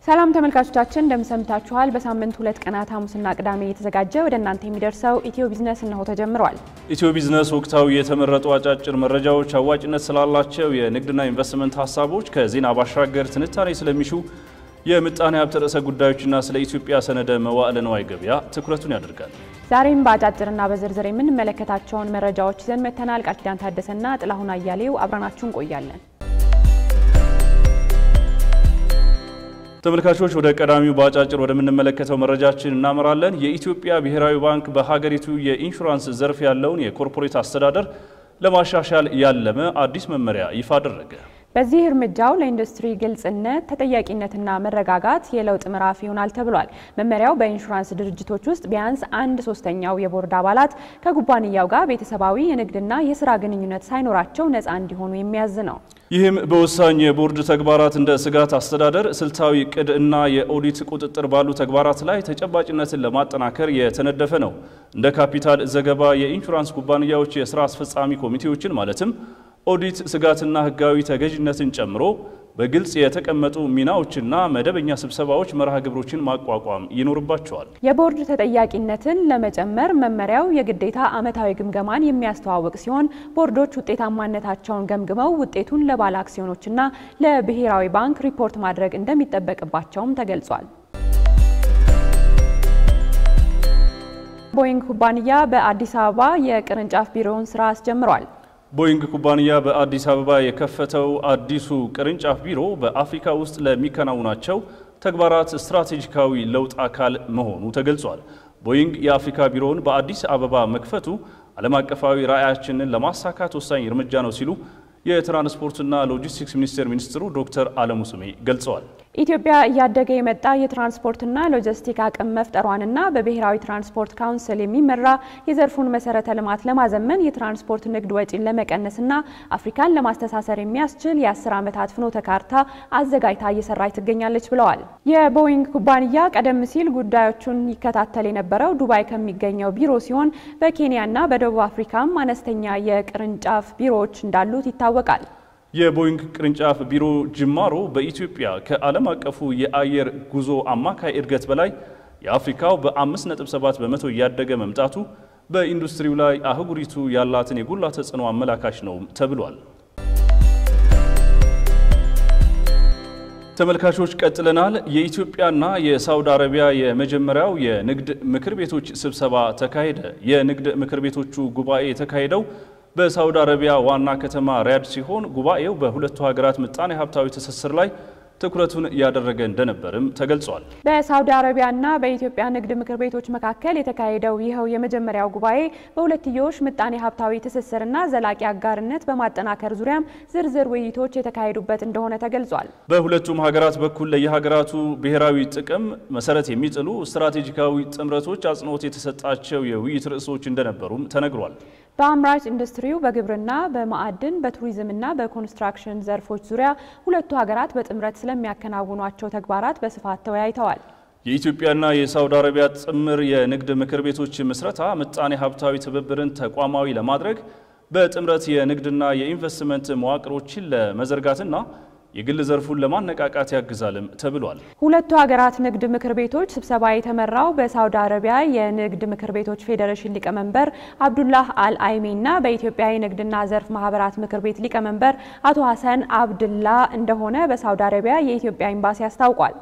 ሰላም ተመልካቾቻችን እንደምሰምታችኋል በሳምንት ሁለት ቀናት ሐሙስና ቅዳሜ የተዘጋጀ ወደ እናንተ የሚደርሰው ኢትዮ ቢዝነስ ነው ተጀምሯል። ኢትዮ ቢዝነስ ወቅታዊ የተመረጡ አጫጭር መረጃዎች አዋጭነት ስላላቸው የንግድና ኢንቨስትመንት ሐሳቦች ከዜና ባሻገር ትንታኔ ስለሚሹ የምጣኔ ሀብት ርዕሰ ጉዳዮችና ስለ ኢትዮጵያ ሰነደ መዋዕለ ንዋይ ገበያ ትኩረቱን ያደርጋል። ዛሬም በአጫጭርና በዝርዝር የምንመለከታቸውን መረጃዎች ይዘን መተናል። ቃል ኪዳን ታደሰና ጥላሁን አያሌው አብራናችሁን እንቆያለን። ተመልካቾች ወደ ቀዳሚው ባጫጭር ወደ ምንመለከተው መረጃችን እናመራለን። የኢትዮጵያ ብሔራዊ ባንክ በሀገሪቱ የኢንሹራንስ ዘርፍ ያለውን የኮርፖሬት አስተዳደር ለማሻሻል ያለመ አዲስ መመሪያ ይፋ አደረገ። በዚህ እርምጃው ለኢንዱስትሪ ግልጽነት ተጠያቂነትና መረጋጋት የለውጥ ምዕራፍ ይሆናል ተብሏል። መመሪያው በኢንሹራንስ ድርጅቶች ውስጥ ቢያንስ 1/3 የቦርድ አባላት ከኩባንያው ጋር ቤተሰባዊ የንግድና የሥራ ግንኙነት ሳይኖራቸው ነፃ እንዲሆኑ የሚያዝ ነው። ይህም በወሳኝ የቦርድ ተግባራት እንደ ስጋት አስተዳደር፣ ስልታዊ ዕቅድ እና የኦዲት ቁጥጥር ባሉ ተግባራት ላይ ተጨባጭነትን ለማጠናከር የተነደፈ ነው። እንደ ካፒታል ዘገባ የኢንሹራንስ ኩባንያዎች የሥራ አስፈጻሚ ኮሚቴዎችን ማለትም ኦዲት፣ ስጋትና ህጋዊ ተገዥነትን ጨምሮ በግልጽ የተቀመጡ ሚናዎችና መደበኛ ስብሰባዎች መርሃ ግብሮችን ማቋቋም ይኖርባቸዋል። የቦርድ ተጠያቂነትን ለመጨመር መመሪያው የግዴታ ዓመታዊ ግምገማን የሚያስተዋውቅ ሲሆን ቦርዶች ውጤታማነታቸውን ገምግመው ውጤቱን ለባለ አክሲዮኖችና ለብሔራዊ ባንክ ሪፖርት ማድረግ እንደሚጠበቅባቸውም ተገልጿል። ቦይንግ ኩባንያ በአዲስ አበባ የቅርንጫፍ ቢሮውን ስራ አስጀምሯል። ቦይንግ ኩባንያ በአዲስ አበባ የከፈተው አዲሱ ቅርንጫፍ ቢሮ በአፍሪካ ውስጥ ለሚከናወናቸው ተግባራት ስትራቴጂካዊ ለውጥ አካል መሆኑ ተገልጿል። ቦይንግ የአፍሪካ ቢሮውን በአዲስ አበባ መክፈቱ ዓለም አቀፋዊ ራዕያችንን ለማሳካት ወሳኝ እርምጃ ነው ሲሉ የትራንስፖርትና ሎጂስቲክስ ሚኒስትሩ ዶክተር አለሙ ስሜ ገልጸዋል። ኢትዮጵያ እያደገ የመጣ የትራንስፖርትና ሎጂስቲክ አቅም መፍጠሯንና በብሔራዊ ትራንስፖርት ካውንስል የሚመራ የዘርፉን መሰረተ ልማት ለማዘመን የትራንስፖርት ንግድ ወጪን ለመቀነስና አፍሪካን ለማስተሳሰር የሚያስችል የ10 ዓመታት ፍኖተ ካርታ አዘጋጅታ እየሰራች ትገኛለች ብለዋል። የቦይንግ ኩባንያ ቀደም ሲል ጉዳዮቹን ይከታተል የነበረው ዱባይ ከሚገኘው ቢሮ ሲሆን በኬንያና በደቡብ አፍሪካም አነስተኛ የቅርንጫፍ ቢሮዎች እንዳሉት ይታወቃል። የቦይንግ ቅርንጫፍ ቢሮ ጅማሮ በኢትዮጵያ ከዓለም አቀፉ የአየር ጉዞ አማካይ እድገት በላይ የአፍሪካው በ5.7 በመቶ እያደገ መምጣቱ በኢንዱስትሪው ላይ አህጉሪቱ ያላትን የጎላ ተጽዕኖ አመላካች ነው ተብሏል። ተመልካቾች ቀጥለናል። የኢትዮጵያና የሳውዲ አረቢያ የመጀመሪያው የንግድ ምክር ቤቶች ስብሰባ ተካሄደ። የንግድ ምክር ቤቶቹ ጉባኤ የተካሄደው በሳውዲ አረቢያ ዋና ከተማ ሪያድ ሲሆን ጉባኤው በሁለቱ ሀገራት ምጣኔ ሀብታዊ ትስስር ላይ ትኩረቱን ያደረገ እንደነበርም ተገልጿል። በሳውዲ አረቢያና በኢትዮጵያ ንግድ ምክር ቤቶች መካከል የተካሄደው ይኸው የመጀመሪያው ጉባኤ በሁለትዮሽ ምጣኔ ሀብታዊ ትስስርና ዘላቂ አጋርነት በማጠናከር ዙሪያም ዝርዝር ውይይቶች የተካሄዱበት እንደሆነ ተገልጿል። በሁለቱም ሀገራት በኩል ለየሀገራቱ ብሔራዊ ጥቅም መሰረት የሚጥሉ ስትራቴጂካዊ ጥምረቶች አጽንኦት የተሰጣቸው የውይይት ርዕሶች እንደነበሩም ተነግሯል። በአምራች ኢንዱስትሪው፣ በግብርና፣ በማዕድን፣ በቱሪዝምና በኮንስትራክሽን ዘርፎች ዙሪያ ሁለቱ ሀገራት በጥምረት ስለሚያከናውኗቸው ተግባራት በስፋት ተወያይተዋል። የኢትዮጵያና የሳውዲ አረቢያ ጥምር የንግድ ምክር ቤቶች ምስረታ ምጣኔ ሀብታዊ ትብብርን ተቋማዊ ለማድረግ በጥምረት የንግድና የኢንቨስትመንት መዋቅሮችን ለመዘርጋትና የግል ዘርፉን ለማነቃቃት ያግዛልም ተብሏል። ሁለቱ ሀገራት ንግድ ምክር ቤቶች ስብሰባ የተመራው በሳውዲ አረቢያ የንግድ ምክር ቤቶች ፌዴሬሽን ሊቀመንበር አብዱላህ አልአይሚና በኢትዮጵያ የንግድና ዘርፍ ማህበራት ምክር ቤት ሊቀመንበር አቶ ሐሰን አብድላ እንደሆነ በሳውዲ አረቢያ የኢትዮጵያ ኤምባሲ አስታውቋል።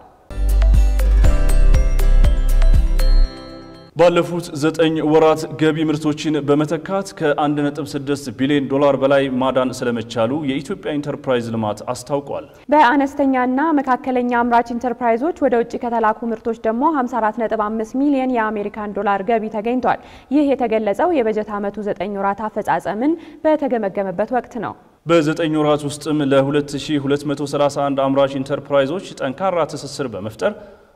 ባለፉት 9 ወራት ገቢ ምርቶችን በመተካት ከ1.6 ቢሊዮን ዶላር በላይ ማዳን ስለመቻሉ የኢትዮጵያ ኢንተርፕራይዝ ልማት አስታውቋል። በአነስተኛና መካከለኛ አምራች ኢንተርፕራይዞች ወደ ውጭ ከተላኩ ምርቶች ደግሞ 54.5 ሚሊዮን የአሜሪካን ዶላር ገቢ ተገኝቷል። ይህ የተገለጸው የበጀት ዓመቱ 9 ወራት አፈጻጸምን በተገመገመበት ወቅት ነው። በ9 ወራት ውስጥም ለ2231 አምራች ኢንተርፕራይዞች ጠንካራ ትስስር በመፍጠር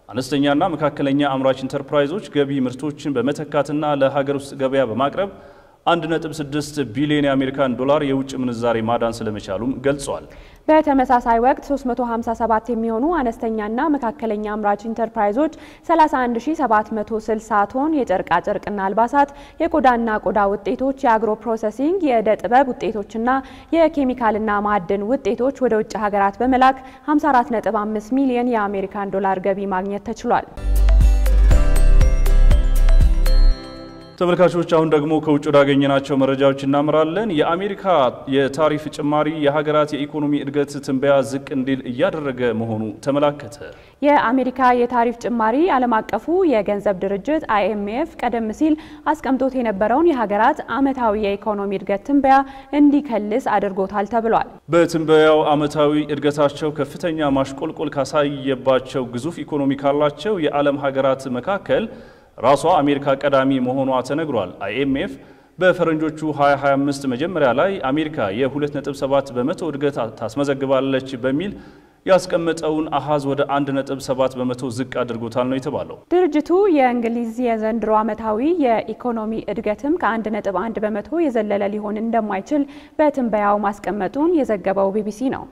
አነስተኛና መካከለኛ አምራች ኢንተርፕራይዞች ገቢ ምርቶችን በመተካትና ለሀገር ውስጥ ገበያ በማቅረብ 1.6 ቢሊዮን የአሜሪካን ዶላር የውጭ ምንዛሬ ማዳን ስለመቻሉም ገልጿል። በተመሳሳይ ወቅት 357 የሚሆኑ አነስተኛና መካከለኛ አምራች ኢንተርፕራይዞች 31760 ቶን የጨርቃ ጨርቅና አልባሳት፣ የቆዳና ቆዳ ውጤቶች፣ የአግሮ ፕሮሰሲንግ፣ የዕደ ጥበብ ውጤቶችና የኬሚካልና ማዕድን ውጤቶች ወደ ውጭ ሀገራት በመላክ 54.5 ሚሊዮን የአሜሪካን ዶላር ገቢ ማግኘት ተችሏል። ተመልካቾች አሁን ደግሞ ከውጭ ወዳገኘናቸው መረጃዎች እናመራለን። የአሜሪካ የታሪፍ ጭማሪ የሀገራት የኢኮኖሚ እድገት ትንበያ ዝቅ እንዲል እያደረገ መሆኑ ተመላከተ። የአሜሪካ የታሪፍ ጭማሪ ዓለም አቀፉ የገንዘብ ድርጅት IMF ቀደም ሲል አስቀምጦት የነበረውን የሀገራት ዓመታዊ የኢኮኖሚ እድገት ትንበያ እንዲከልስ አድርጎታል ተብሏል። በትንበያው ዓመታዊ እድገታቸው ከፍተኛ ማሽቆልቆል ካሳየባቸው ግዙፍ ኢኮኖሚ ካላቸው የዓለም ሀገራት መካከል ራሷ አሜሪካ ቀዳሚ መሆኗ ተነግሯል። IMF በፈረንጆቹ 2025 መጀመሪያ ላይ አሜሪካ የ2.7 በመቶ እድገት ታስመዘግባለች በሚል ያስቀመጠውን አሃዝ ወደ 1.7 በመቶ ዝቅ አድርጎታል ነው የተባለው። ድርጅቱ የእንግሊዝ የዘንድሮ ዓመታዊ የኢኮኖሚ እድገትም ከ1.1 በመቶ የዘለለ ሊሆን እንደማይችል በትንበያው ማስቀመጡን የዘገበው BBC ነው።